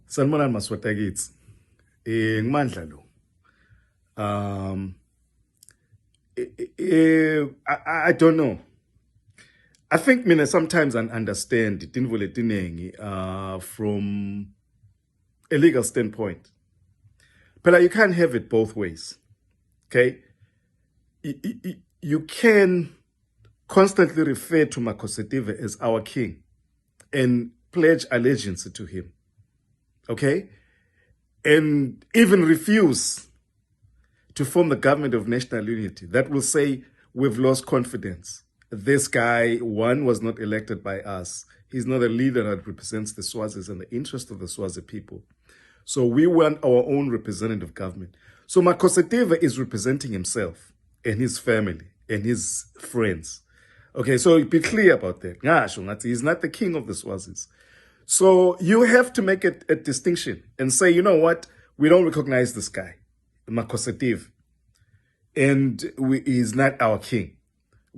Sanibonani masweta kithi. Ngimandla lo. Um I don't know. I think mina sometimes I understand tinvo letinengi from a legal standpoint. But you can't have it both ways. Okay? You can constantly refer to Makhosetive as our king and pledge allegiance to him. Okay? And even refuse to form the government of national unity that will say we've lost confidence. This guy, one, was not elected by us. He's not a leader that represents the Swazis and the interest of the Swazi people. So we want our own representative government. So Makhosetive is representing himself and his family and his friends. Okay, so be clear about that. He's not the king of the Swazis. So you have to make a distinction and say, you know what? We don't recognize this guy, Makhosetive, and he's not our king.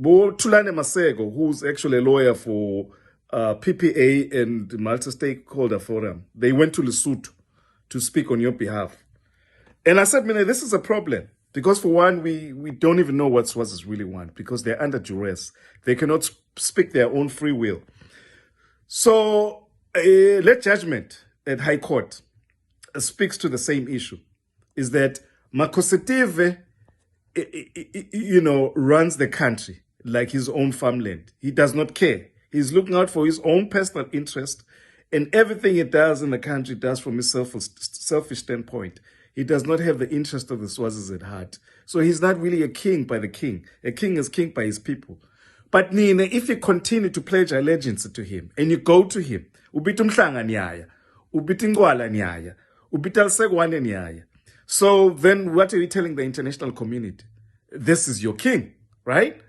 Tulane Masego, who's actually a lawyer for PPA and Multi-Stakeholder Forum, they went to Lesotho to speak on your behalf. And I said, this is a problem. Because for one, we don't even know what Swazis really want because they're under duress. They cannot speak their own free will. So late judgment at High Court speaks to the same issue, is that Makhosetive, runs the country like his own farmland. He does not care. He's looking out for his own personal interest, and everything he does in the country does from his selfish standpoint. He does not have the interest of the Swazis at heart. So he's not really a king by the king. A king is king by his people. But Nina, if you continue to pledge allegiance to him, and you go to him, ubita umhlanga nyaya, ubita ingwala nyaya, ubita alsegwane nyaya. So then what are you telling the international community? This is your king, right?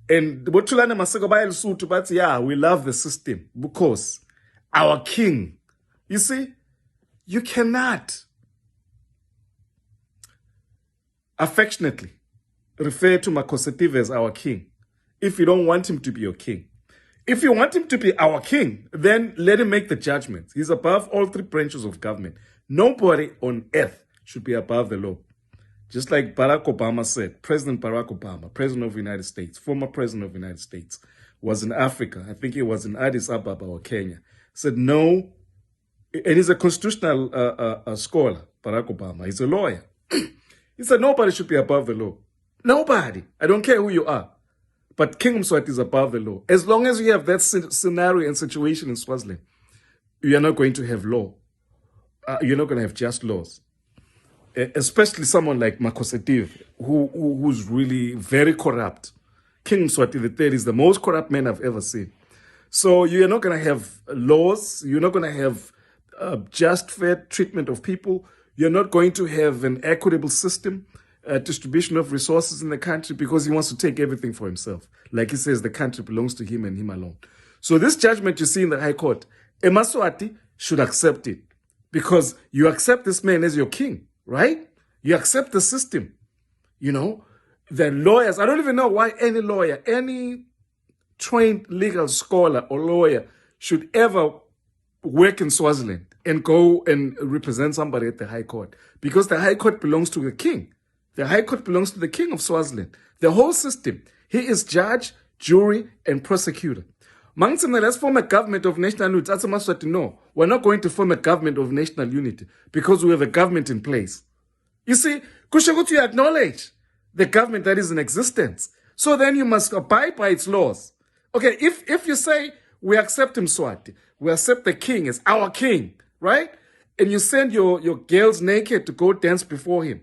And Botulane Masego ba Lesotho bathi, yeah, we love the system because our king. You see, you cannot affectionately refer to Makhosetive as our king if you don't want him to be your king. If you want him to be our king, then let him make the judgments. He's above all three branches of government. Nobody on earth should be above the law. Just like Barack Obama said, President Barack Obama, President of the United States, former President of the United States, was in Africa. I think he was in Addis Ababa or Kenya. Said no, and he's a constitutional scholar, Barack Obama. He's a lawyer. He said nobody should be above the law. Nobody. I don't care who you are. But King Mswati is above the law. As long as you have that scenario and situation in Swaziland, you are not going to have law. You're not going to have just laws. Especially someone like Makhosetive, who's really very corrupt. King Mswati III is the most corrupt man I've ever seen. So you're not going to have laws. You're not going to have just fair treatment of people. You're not going to have an equitable system, distribution of resources in the country because he wants to take everything for himself. Like he says, the country belongs to him and him alone. So this judgment you see in the High Court, Emaswati should accept it because you accept this man as your king. Right? You accept the system. The lawyers, I don't even know why any lawyer, any trained legal scholar or lawyer should ever work in Swaziland and go and represent somebody at the High Court. Because the High Court belongs to the king. The High Court belongs to the king of Swaziland. The whole system. He is judge, jury, and prosecutor. Let's form a government of national unity. No, we're not going to form a government of national unity because we have a government in place. You see, Kushagutu, you acknowledge the government that is in existence. So then you must abide by its laws. Okay, if you say we accept Mswati, we accept the king as our king, right? And you send your girls naked to go dance before him,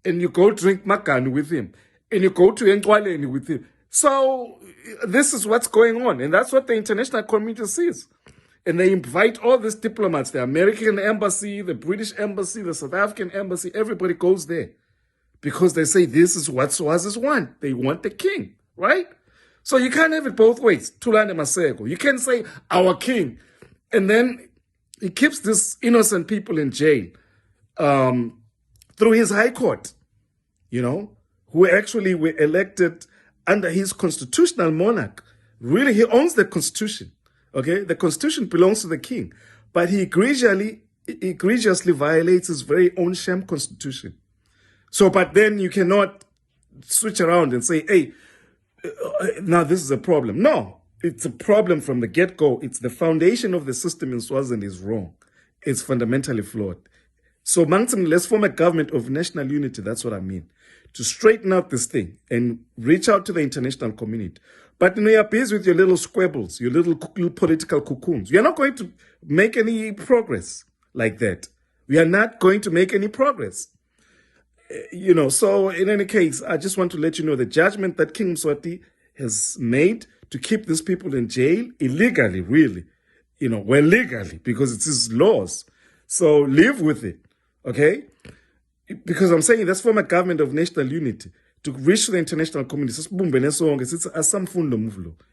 and you go drink makani with him, and you go to Enkwaleni with him. So this is what's going on. And that's what the international community sees. And they invite all these diplomats, the American embassy, the British embassy, the South African embassy, everybody goes there. Because they say this is what Swazis want. They want the king, right? So you can't have it both ways. Tulane Masego. You can't say our king. And then he keeps these innocent people in jail through his High Court, who actually were elected under his constitutional monarch. Really, he owns the constitution. Okay, the constitution belongs to the king, but he gradually egregiously violates his very own sham constitution. So, but then you cannot switch around and say, hey, now this is a problem. No, it's a problem from the get-go. It's the foundation of the system in Swaziland is wrong. It's fundamentally flawed. So, let's form a government of national unity. That's what I mean. To straighten out this thing and reach out to the international community. But you're busy with your little squabbles, your little political cocoons. You're not going to make any progress like that. We are not going to make any progress. So in any case, I just want to let you know the judgment that King Mswati has made to keep these people in jail illegally, really, legally, because it's his laws. So live with it, okay? Because I'm saying let's form a government of national unity to reach the international community.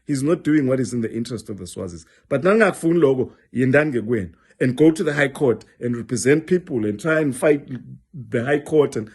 He's not doing what is in the interest of the Swazis. But and go to the High Court and represent people and try and fight the High Court. And